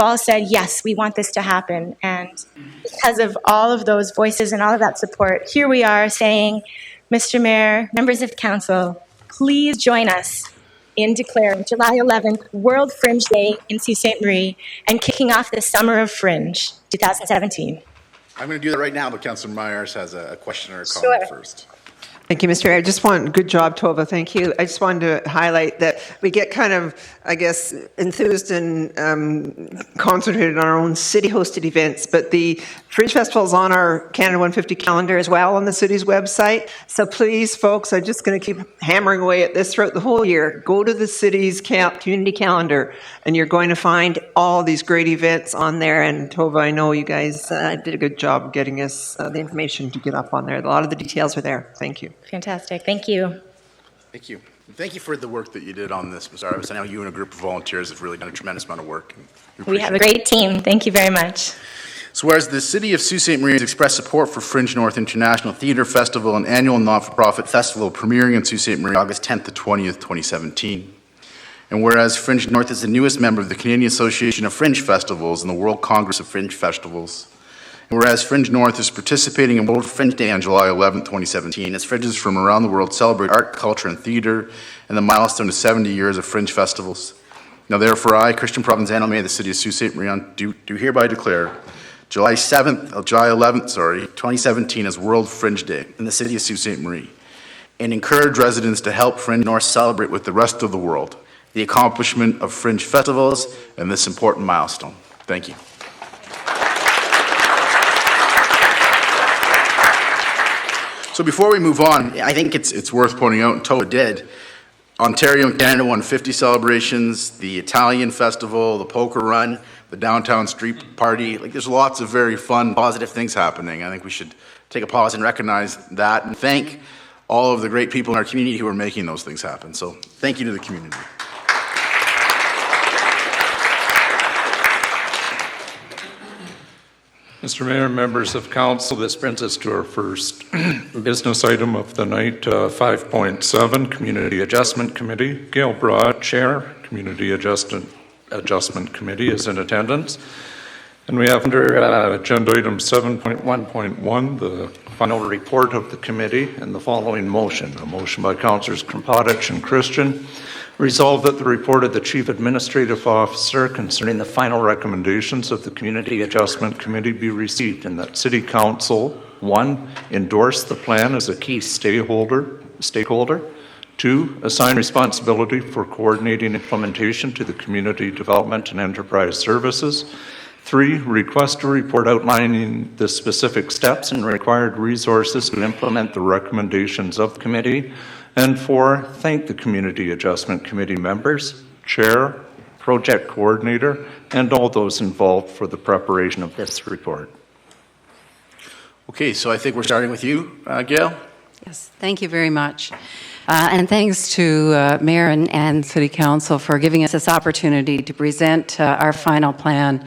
all said, yes, we want this to happen. And because of all of those voices and all of that support, here we are saying, Mr. Mayor, members of council, please join us in declaring July 11th World Fringe Day in Sault Ste. Marie and kicking off the Summer of Fringe 2017. I'm going to do that right now, but Councillor Myers has a question or a comment first. Thank you, Mr. Mayor. Good job, Tova, thank you. I just wanted to highlight that we get kind of, I guess, enthused and concentrated on our own city-hosted events, but the Fringe Festival is on our Canada 150 calendar as well on the city's website. So please, folks, I'm just going to keep hammering away at this throughout the whole year. Go to the city's community calendar, and you're going to find all these great events on there. And Tova, I know you guys did a good job getting us the information to get up on there. A lot of the details are there. Thank you. Fantastic. Thank you. Thank you. Thank you for the work that you did on this, Ms. Arvis. I know you and a group of volunteers have really done a tremendous amount of work. We have a great team. Thank you very much. So whereas the City of Sault Ste. Marie has expressed support for Fringe North International Theatre Festival, an annual not-for-profit festival premiering in Sault Ste. Marie August 10th to 20th, 2017. And whereas Fringe North is the newest member of the Canadian Association of Fringe Festivals and the World Congress of Fringe Festivals. And whereas Fringe North is participating in World Fringe Day on July 11, 2017, as fringes from around the world celebrate art, culture, and theatre, and the milestone of 70 years of Fringe Festivals. Now therefore I, Christian Provenzano, Mayor of the City of Sault Ste. Marie, do hereby declare July 11th, 2017 as World Fringe Day in the City of Sault Ste. Marie, and encourage residents to help Fringe North celebrate with the rest of the world the accomplishment of Fringe Festivals and this important milestone. Thank you. So before we move on, I think it's worth pointing out, and Toa did, Ontario and Canada 150 celebrations, the Italian Festival, the Poker Run, the Downtown Street Party. Like, there's lots of very fun, positive things happening. I think we should take a pause and recognize that and thank all of the great people in our community who are making those things happen. So thank you to the community. Mr. Mayor, members of council, this brings us to our first business item of the night, 5.7, Community Adjustment Committee. Gail Broad, Chair, Community Adjustment Committee, is in attendance. And we have under agenda item 7.1.1, the final report of the committee, and the following motion. A motion by Councillors Krampadich and Christian. Resolved that the report of the Chief Administrative Officer concerning the final recommendations of the Community Adjustment Committee be received, and that City Council, 1, endorse the plan as a key stakeholder, 2, assign responsibility for coordinating implementation to the Community Development and Enterprise Services, 3, request a report outlining the specific steps and required resources to implement the recommendations of the committee, and 4, thank the Community Adjustment Committee members, Chair, Project Coordinator, and all those involved for the preparation of this report. Okay, so I think we're starting with you, Gail. Yes, thank you very much. And thanks to Mayor and City Council for giving us this opportunity to present our final plan.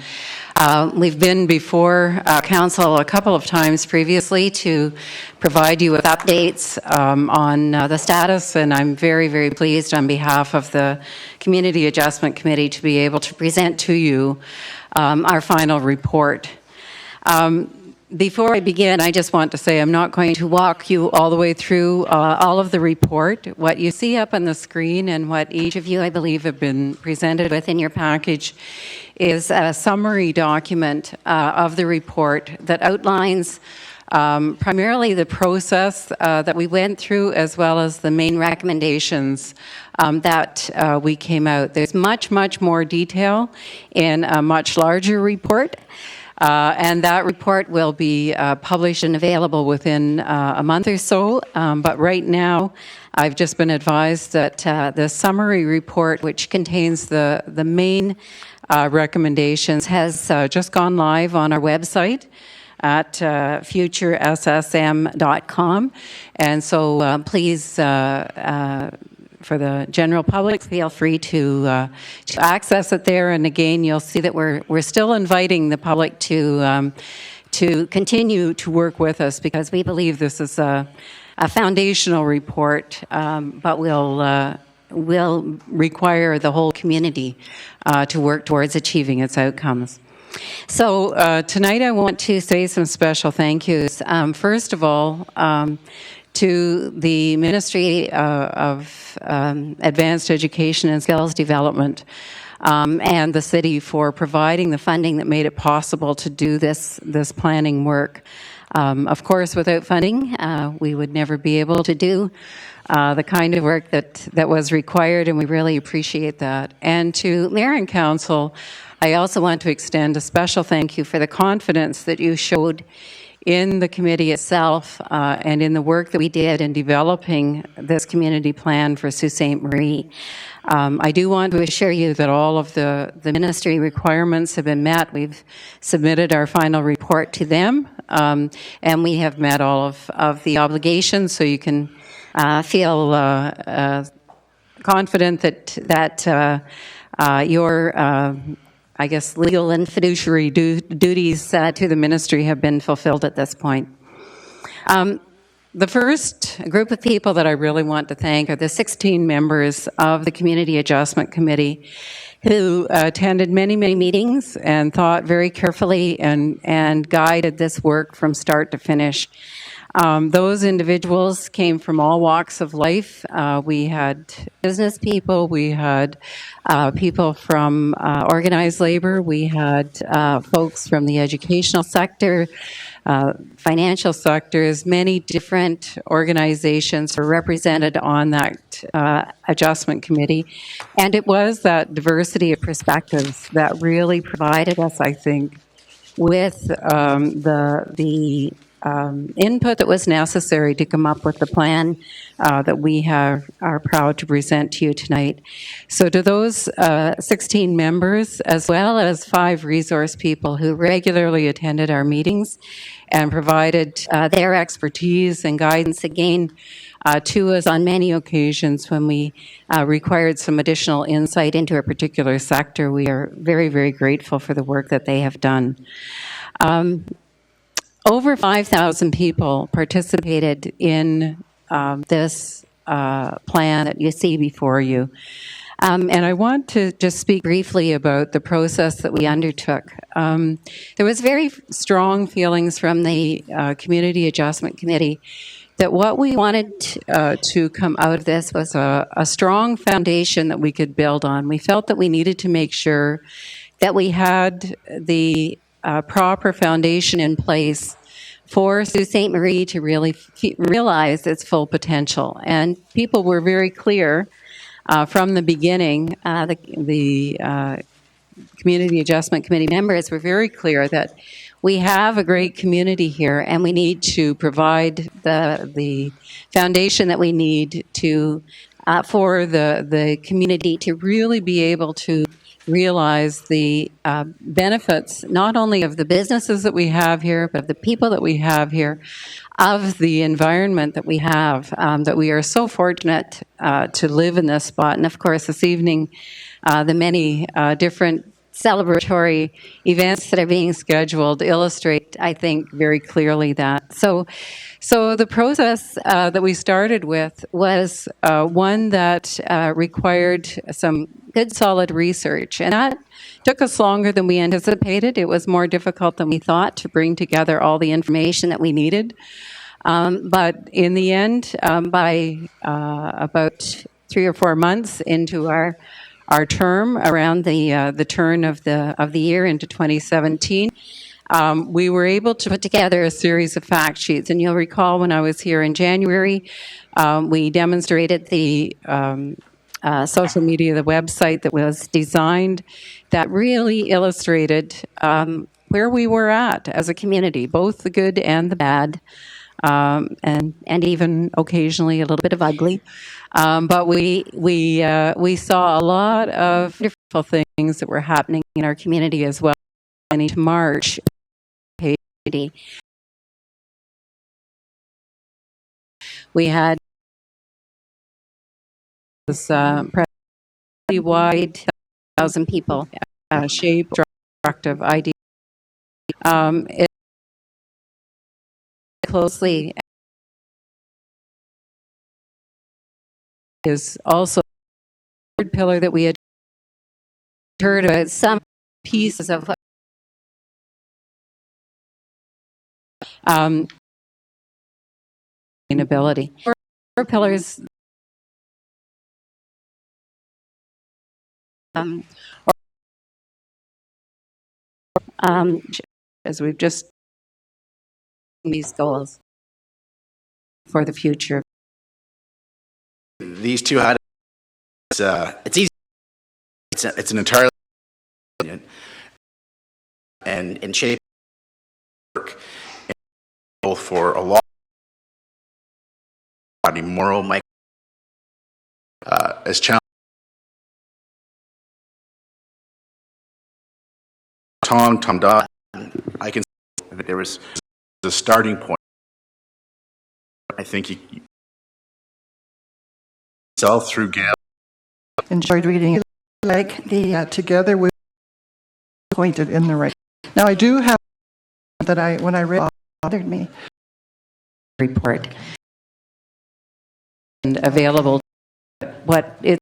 We've been before Council a couple of times previously to provide you with updates on the status, and I'm very, very pleased on behalf of the Community Adjustment Committee to be able to present to you our final report. Before I begin, I just want to say I'm not going to walk you all the way through all of the report. What you see up on the screen and what each of you, I believe, have been presented with in your package is a summary document of the report that outlines primarily the process that we went through, as well as the main recommendations that we came out. There's much, much more detail in a much larger report. And that report will be published and available within a month or so. But right now, I've just been advised that the summary report, which contains the main recommendations, has just gone live on our website at futuressm.com. And so please, for the general public, feel free to access it there. And again, you'll see that we're still inviting the public to continue to work with us, because we believe this is a foundational report, but we'll will require the whole community to work towards achieving its outcomes. So tonight I want to say some special thank yous. First of all, to the Ministry of Advanced Education and Skills Development and the city for providing the funding that made it possible to do this planning work. Of course, without funding, we would never be able to do the kind of work that was required, and we really appreciate that. And to Mayor and Council, I also want to extend a special thank you for the confidence that you showed in the committee itself and in the work that we did in developing this community plan for Sault Ste. Marie. I do want to assure you that all of the ministry requirements have been met. We've submitted our final report to them, and we have met all of the obligations, so you can feel confident that your I guess, legal and fiduciary duties to the ministry have been fulfilled at this point. The first group of people that I really want to thank are the 16 members of the Community Adjustment Committee who attended many, many meetings and thought very carefully and guided this work from start to finish. Those individuals came from all walks of life. We had business people, we had people from organized labor, we had folks from the educational sector, financial sectors. Many different organizations were represented on that adjustment committee. And it was that diversity of perspectives that really provided us, I think, with the input that was necessary to come up with the plan that we are proud to present to you tonight. So to those 16 members, as well as 5 resource people who regularly attended our meetings and provided their expertise and guidance again to us on many occasions when we required some additional insight into a particular sector, we are very, very grateful for the work that they have done. Over 5,000 people participated in this plan that you see before you. And I want to just speak briefly about the process that we undertook. There was very strong feelings from the Community Adjustment Committee that what we wanted to come out of this was a strong foundation that we could build on. We felt that we needed to make sure that we had the proper foundation in place for Sault Ste. Marie to really realize its full potential. And people were very clear from the beginning, the Community Adjustment Committee members were very clear that we have a great community here and we need to provide the foundation that we need to for the community to really be able to realize the benefits not only of the businesses that we have here, but of the people that we have here, of the environment that we have, that we are so fortunate to live in this spot. And of course, this evening, the many different celebratory events that are being scheduled illustrate, I think, very clearly that. So the process that we started with was one that required some good, solid research. And that took us longer than we anticipated. It was more difficult than we thought to bring together all the information that we needed. But in the end, by about 3 or 4 months into our term, around the turn of the year into 2017, we were able to put together a series of fact sheets. And you'll recall when I was here in January, we demonstrated the social media, the website that was designed that really illustrated where we were at as a community, both the good and the bad, and even occasionally a little bit of ugly. But we saw a lot of wonderful things that were happening in our community as well. Into March, we had this pretty wide, 1,000 people, shape, constructive idea. It closely is also pillar that we had heard about, some pieces of sustainability. Four pillars as we've just these goals for the future. These two had it's easy. It's an entirely and in shape work both for a lot of moral Mike as challenge Tom Dodd. I can say that there was a starting point. I think he self through Gail. Enjoyed reading it. Like the together we pointed in the right. Now I do have that when I read bothered me. Report and available what it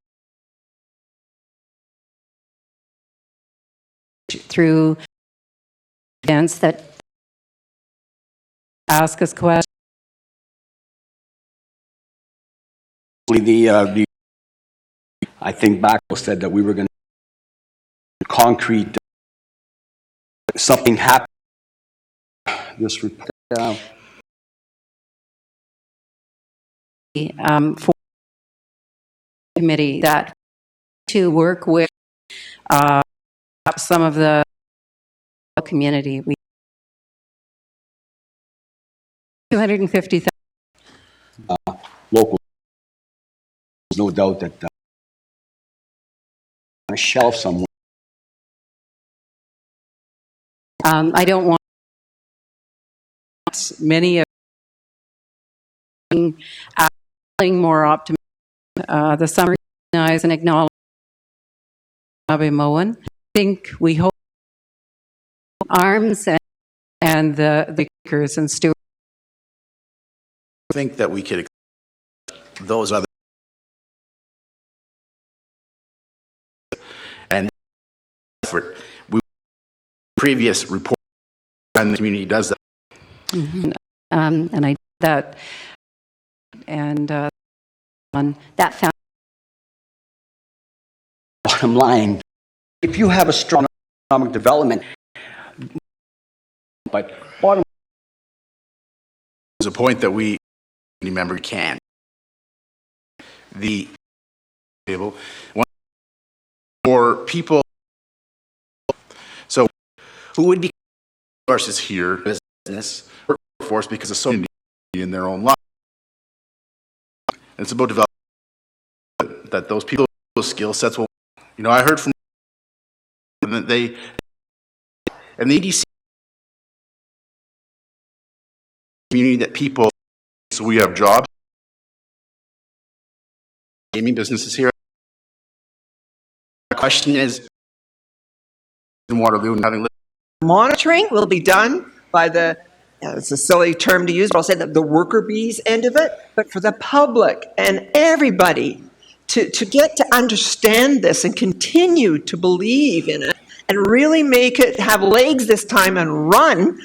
through events that ask us questions. I think Baco said that we were going to concrete something happen. This report. For committee that to work with some of the community. We 250,000 Local. There's no doubt that on a shelf somewhere. I don't want many of more optimism. The summer recognize and acknowledge Bobby Moen. I think we hope arms and the speakers and stewards. I think that we could accept those other and effort. We previous report and the community does that. Mm-hmm. And I did that and on that Bottom line, if you have a strong economic development, but bottom There's a point that we remember can the table for people. So who would be versus here business workforce because of so many in their own life. And it's about developing that those people skill sets will. You know, I heard from that they and the EDC community that people, so we have jobs, gaming businesses here. The question is, in Waterloo and having Monitoring will be done by the, it's a silly term to use, but I'll say that the worker bees end of it, but for the public and everybody to get to understand this and continue to believe in it and really make it have legs this time and run.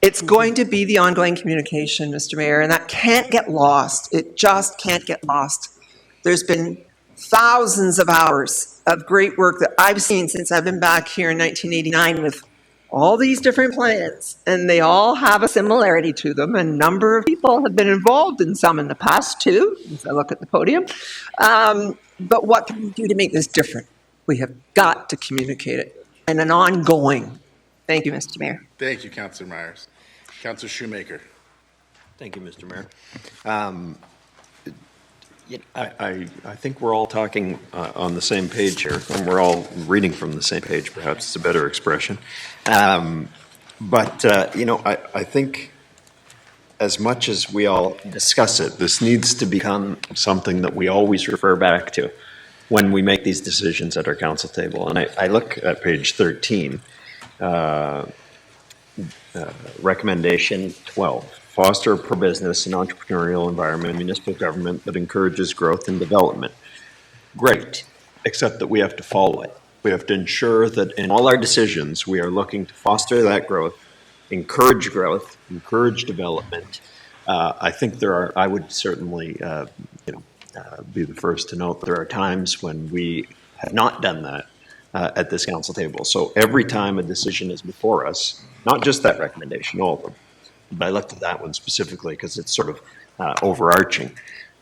It's going to be the ongoing communication, Mr. Mayor, and that can't get lost. It just can't get lost. There's been thousands of hours of great work that I've seen since I've been back here in 1989 with all these different plans, and they all have a similarity to them. A number of people have been involved in some in the past, too, as I look at the podium. But what can we do to make this different? We have got to communicate it, and an ongoing. Thank you, Mr. Mayor. Thank you, Councillor Myers. Councillor Shoemaker. Thank you, Mr. Mayor. I think we're all talking on the same page here, and we're all reading from the same page, perhaps it's a better expression. You know, I think as much as we all discuss it, this needs to become something that we always refer back to when we make these decisions at our council table. And I look at page 13, recommendation 12. Foster a pro-business and entrepreneurial environment in municipal government that encourages growth and development. Great. except that we have to follow it. We have to ensure that in all our decisions, we are looking to foster that growth, encourage development. I think I would certainly, be the first to note there are times when we have not done that at this council table. So every time a decision is before us, not just that recommendation, all of them, but I looked at that one specifically because it's sort of overarching.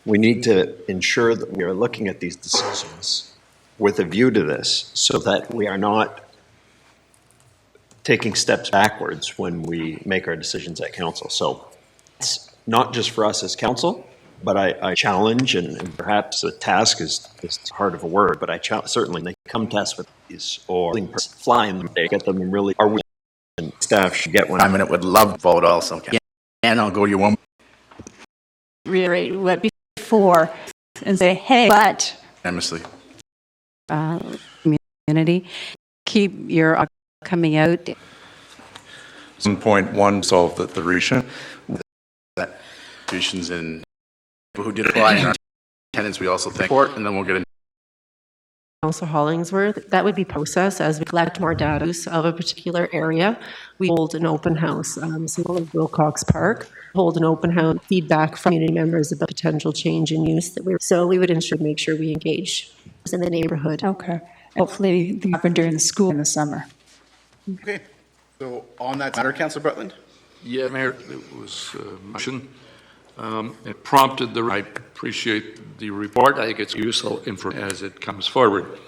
We need to ensure that we are looking at these decisions with a view to this so that we are not taking steps backwards when we make our decisions at council. So it's not just for us as council, but I challenge, and perhaps a task is hard of a word, but I certainly they come to us with these or fly in them, get them and really, are we, and staff should get one. I mean, it would love to vote also. And I'll go your one. Reiterate what before and say, hey, but. Unanimously. Community, keep your coming out. 1.1 solve the region. That institutions and people who did apply and our tenants, we also thank for it, and then we'll get into Councillor Hollingsworth, that would be process as we collect more data of a particular area. We hold an open house, similar to Wilcox Park, hold an open house, feedback from community members about potential change in use so we would make sure we engage in the neighborhood. Okay. Hopefully they happen during the school in the summer. Okay. So on that matter, Councillor Butland? Yeah, Mayor, it was motion. It prompted I appreciate the report. I think it's useful information as it comes forward.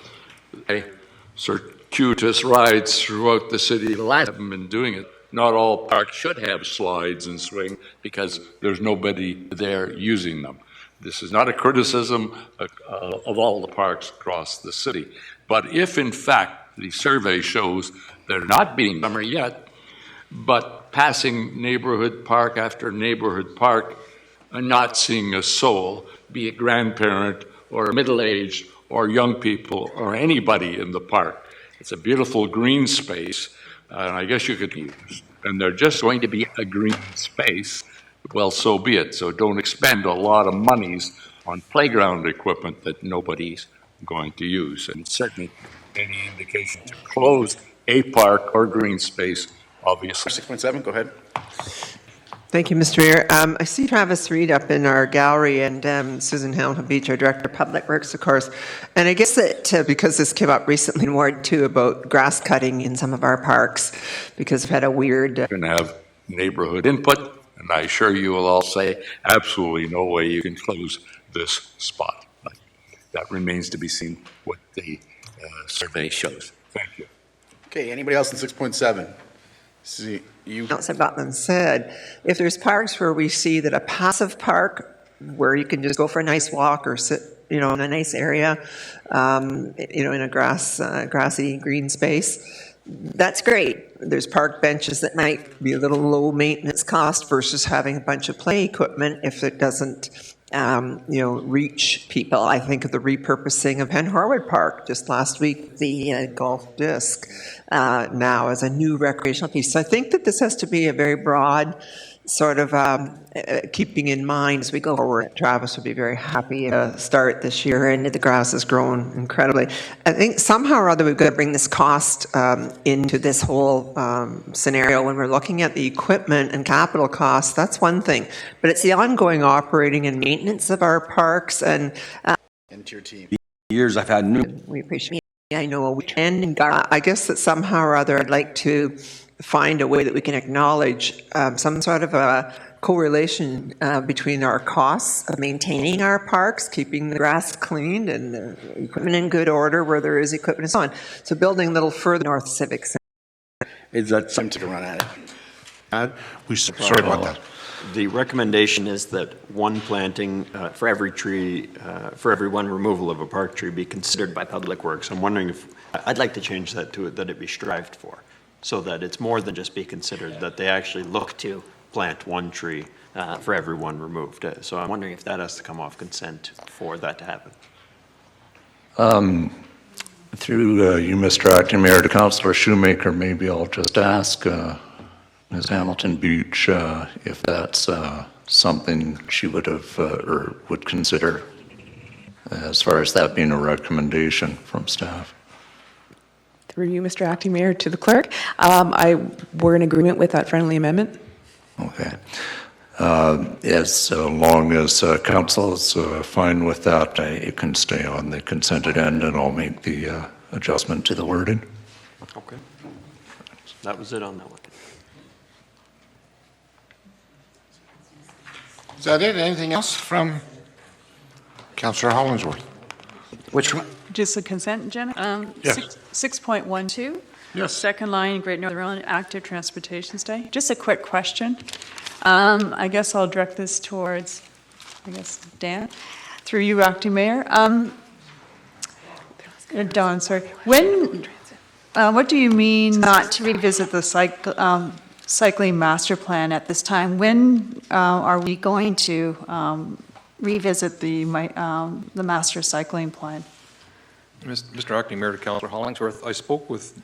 Circuitous rides throughout the city. I haven't been doing it. Not all parks should have slides and swing because there's nobody there using them. This is not a criticism of all the parks across the city. But if, in fact, the survey shows they're not being summer yet, but passing neighborhood park after neighborhood park and not seeing a soul, be it grandparent or middle-aged or young people or anybody in the park. It's a beautiful green space, and I guess you could use. And they're just going to be a green space. Well, so be it. So don't expend a lot of monies on playground equipment that nobody's going to use. And certainly any indication to close a park or green space, obviously. 6.7, go ahead. Thank you, Mr. Mayor. I see Travis Reed up in our gallery and Susan Hamilton Beach, our Director of Public Works, of course. And I guess that because this came up recently in Ward 2 about grass cutting in some of our parks, because we've had a weird... You're going to have neighborhood input, and I assure you will all say, absolutely no way you can close this spot. But that remains to be seen what the survey shows. Thank you. Okay, anybody else in 6.7? See, Councillor Butland said, if there's parks where we see that a passive park where you can just go for a nice walk or sit, in a nice area, in a grassy green space, that's great. There's park benches that might be a little low maintenance cost versus having a bunch of play equipment if it doesn't reach people. I think of the repurposing of Penn Horwood Park just last week, the golf disc now as a new recreational piece. So I think that this has to be a very broad sort of keeping in mind as we go forward. Travis would be very happy to start this year, and the grass has grown incredibly. I think somehow or other we've got to bring this cost into this whole scenario when we're looking at the equipment and capital costs. That's one thing, but it's the ongoing operating and maintenance of our parks and to your team. Years I've had new. we appreciate. I know a weekend. I guess that somehow or other I'd like to find a way that we can acknowledge some sort of a correlation between our costs of maintaining our parks, keeping the grass cleaned and the equipment in good order where there is equipment and so on. So building a little further north Civic Center. Is that something to run at it? Sorry about that. The recommendation is that one planting for every tree, for every one removal of a park tree be considered by Public Works. I'm wondering if, I'd like to change that to that it be strived for, so that it's more than just be considered, that they actually look to plant one tree for every one removed. So I'm wondering if that has to come off consent for that to happen. Through you, Mr. Acting Mayor, to Councillor Shoemaker, maybe I'll just ask Ms. Hamilton Beach if that's something she would have or would consider. as far as that being a recommendation from staff. Through you, Mr. Acting Mayor, to the clerk. We're in agreement with that friendly amendment. Okay. As long as council is fine with that, it can stay on the consented end, and I'll make the adjustment to the wording. Okay. That was it on that one. Is that it? Anything else from Councillor Hollingsworth? Which one? Just the consent agenda? Yes. 6.12. Yes. Second line, Great Northern Island Active Transportation Study. Just a quick question. I guess I'll direct this towards, Dan, through you, Acting Mayor. Dawn, sorry. What do you mean not to revisit the cycling master plan at this time? When are we going to revisit the master cycling plan? Mr. Acting Mayor, to Councillor Hollingsworth, I spoke with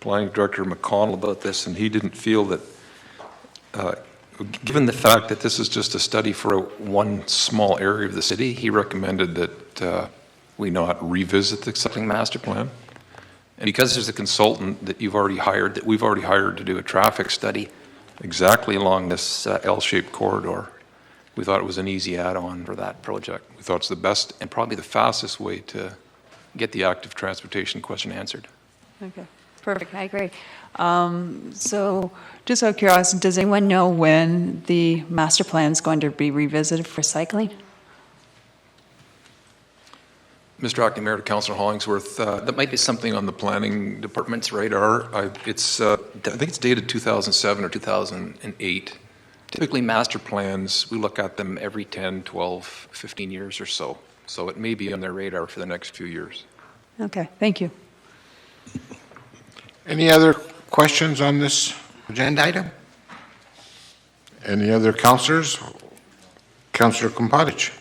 Planning Director McConnell about this, and he didn't feel that, given the fact that this is just a study for one small area of the city, he recommended that we not revisit the cycling master plan. And because there's a consultant that we've already hired to do a traffic study exactly along this L-shaped corridor, we thought it was an easy add-on for that project. We thought it's the best and probably the fastest way to get the active transportation question answered. Okay, perfect, I agree. So just out of curiosity, does anyone know when the master plan is going to be revisited for cycling? Mr. Acting Mayor, to Councillor Hollingsworth, that might be something on the planning department's radar. I think it's dated 2007 or 2008. Typically, master plans, we look at them every 10, 12, 15 years or so. So it may be on their radar for the next few years. Okay, thank you. Any other questions on this agenda item? Any other councillors? Councillor Kumpadich.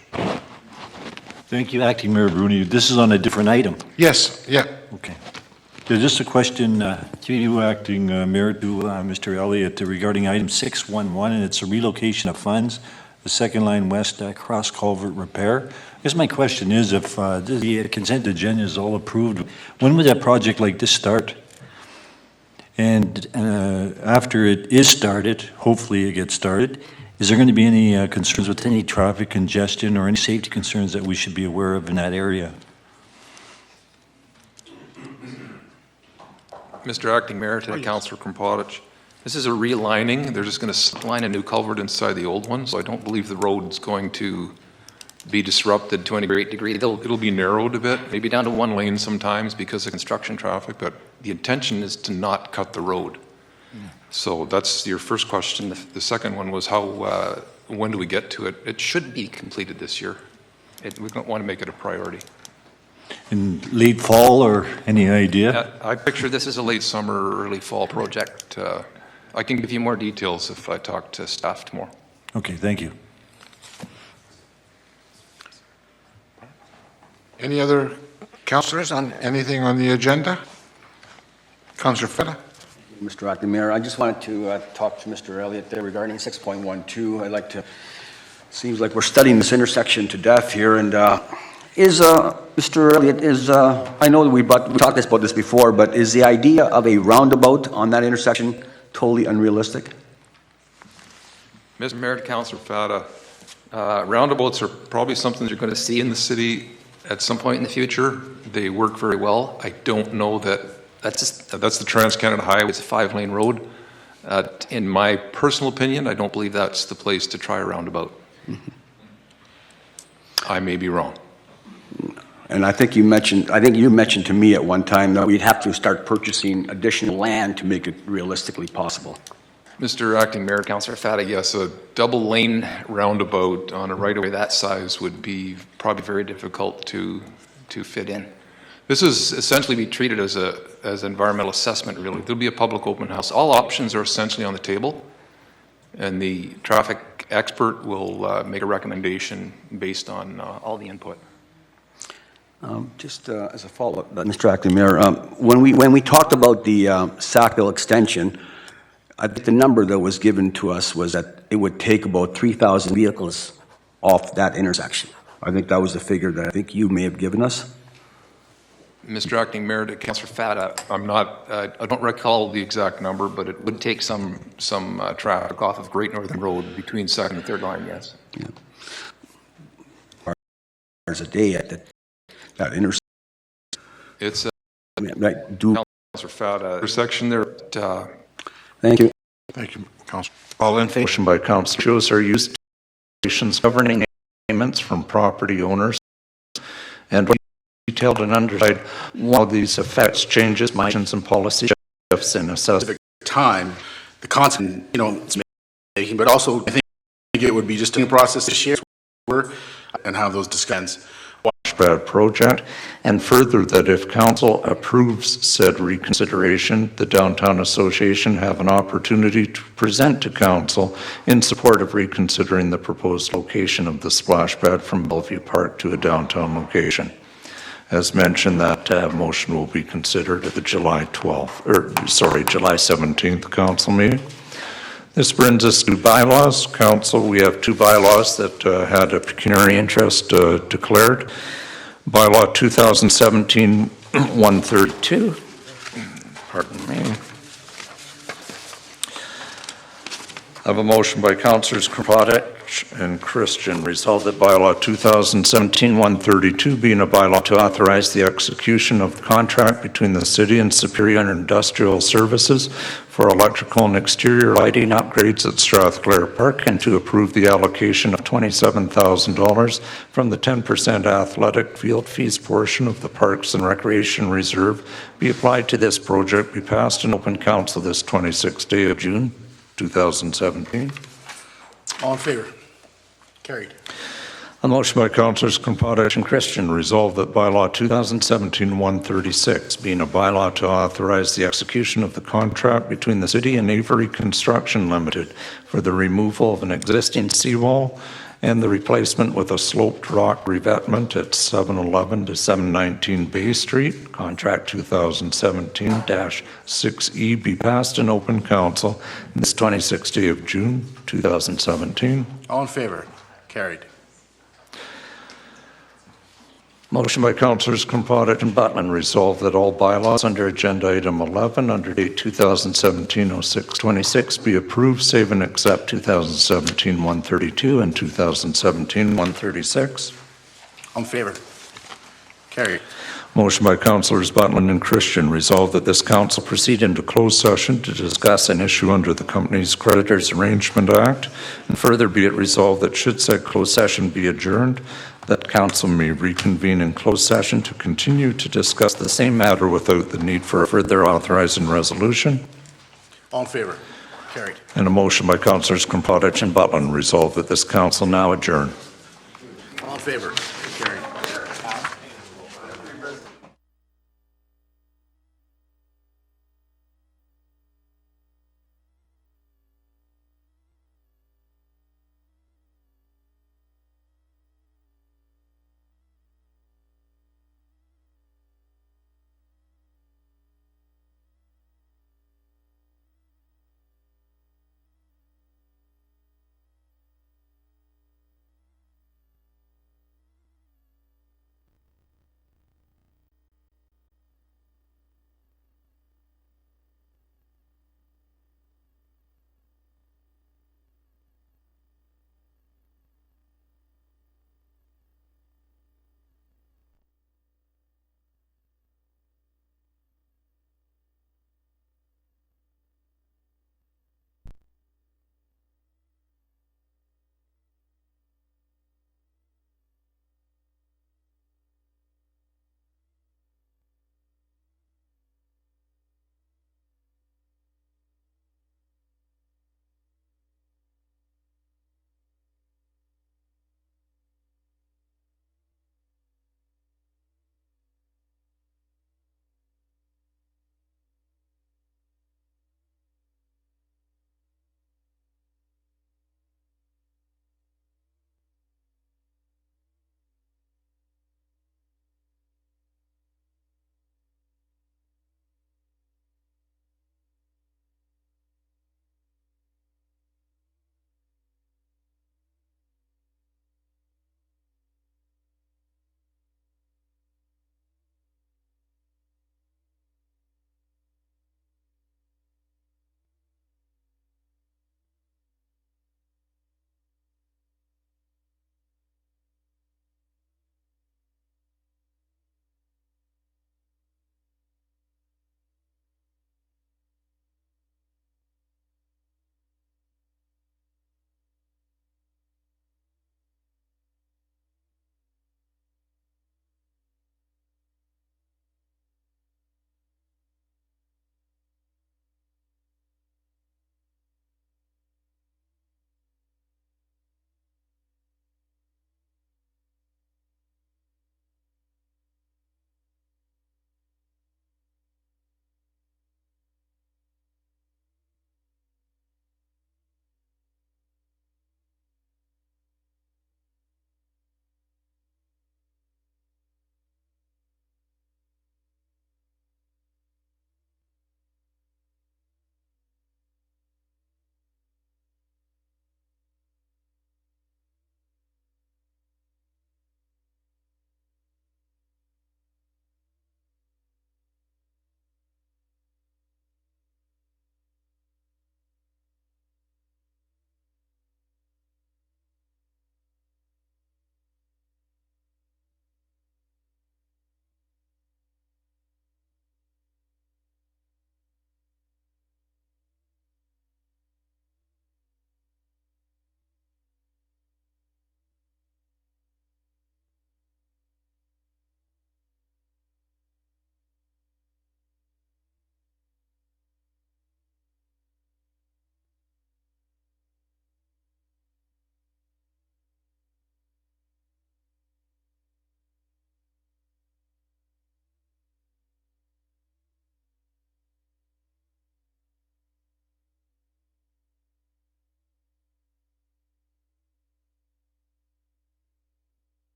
Thank you, Acting Mayor Bruni. This is on a different item. Yes, yeah. Okay. There's just a question to you, Acting Mayor, to Mr. Elliott regarding item 611, and it's a relocation of funds, the second line west cross culvert repair. I guess my question is, if the consent agenda is all approved, when would that project like this start? And after it is started, hopefully it gets started, is there going to be any concerns with any traffic congestion or any safety concerns that we should be aware of in that area? Mr. Acting Mayor, to Councillor Krampadich, this is a realigning. They're just going to line a new culvert inside the old one, so I don't believe the road's going to be disrupted to any great degree. It'll be narrowed a bit, maybe down to one lane sometimes because of construction traffic, but the intention is to not cut the road. So that's your first question. The second one was when do we get to it? It should be completed this year. We don't want to make it a priority. In late fall or any idea? I picture this as a late summer or early fall project. I can give you more details if I talk to staff tomorrow. Okay, thank you. Any other councillors on anything on the agenda? Councillor Feta. Mr. Acting Mayor, I just wanted to talk to Mr. Elliott there regarding 6.12. I'd like to, seems like we're studying this intersection to death here, and Mr. Elliott, I know that we talked about this before, but is the idea of a roundabout on that intersection totally unrealistic? Mr. Mayor, to Councillor Fata, roundabouts are probably something you're going to see in the city at some point in the future. They work very well. I don't know that that's the Trans-Canada Highway. It's a 5-lane road. In my personal opinion, I don't believe that's the place to try a roundabout. I may be wrong. And I think you mentioned to me at one time that we'd have to start purchasing additional land to make it realistically possible. Mr. Acting Mayor, Councillor Fata, yes, a double-lane roundabout on a right-of-way that size would be probably very difficult to fit in. This is essentially be treated as an environmental assessment, really. There'll be a public open house. All options are essentially on the table, and the traffic expert will make a recommendation based on all the input. Just as a follow-up, Mr. Acting Mayor, when we talked about the Sackville extension, I think the number that was given to us was that it would take about 3,000 vehicles off that intersection. I think that was the figure that I think you may have given us. Mr. Acting Mayor, to Councillor Fata, I don't recall the exact number, but it would take some traffic off of Great Northern Road between second and third line, yes. Yeah. There's a day at that intersection. It's Councillor Fata intersection there. Thank you. Thank you, Councillor. All in favor? Motion by Councillor shows are used regulations governing payments from property owners and detailed and underlined one of these affects changes, missions, and policy shifts in assessment. Time, the constant, it's making, but also I think it would be just a process to share and have those discussions. Spread project, and further that if council approves said reconsideration, the Downtown Association have an opportunity to present to council in support of reconsidering the proposed location of the splash pad from Bellevue Park to a downtown location. As mentioned, that motion will be considered at the July 17th council meeting. This brings us to bylaws. Council, we have two bylaws that had a pecuniary interest declared. Bylaw 2017-132. Pardon me. I have a motion by Councillors Kropotich and Christian. Resolved that bylaw 2017-132 being a bylaw to authorize the execution of the contract between the city and Superior Industrial Services for electrical and exterior lighting upgrades at Strathclair Park, and to approve the allocation of $27,000 from the 10% athletic field fees portion of the Parks and Recreation Reserve be applied to this project, be passed in open council this 26th day of June 2017. All in favor? Carried. A motion by Councillors Kropotich and Christian resolved that bylaw 2017-136, being a bylaw to authorize the execution of the contract between the city and Avery Construction Limited for the removal of an existing seawall and the replacement with a sloped rock revetment at 711 to 719 Bay Street, contract 2017-6E, be passed in open council this 26th day of June 2017. All in favor? Carried. Motion by Councillors Kropotich and Butland resolved that all bylaws under agenda item 11 under date 2017-06-26 be approved, save and except 2017-132 and 2017-136. All in favor? Carried. Motion by Councillors Butland and Christian resolved that this council proceed into closed session to discuss an issue under the Company's Creditors Arrangement Act, and further be it resolved that should said closed session be adjourned, that council may reconvene in closed session to continue to discuss the same matter without the need for a further authorizing resolution. All in favor? Carried. And a motion by Councillors Kropotich and Butland resolved that this council now adjourn. All in favor?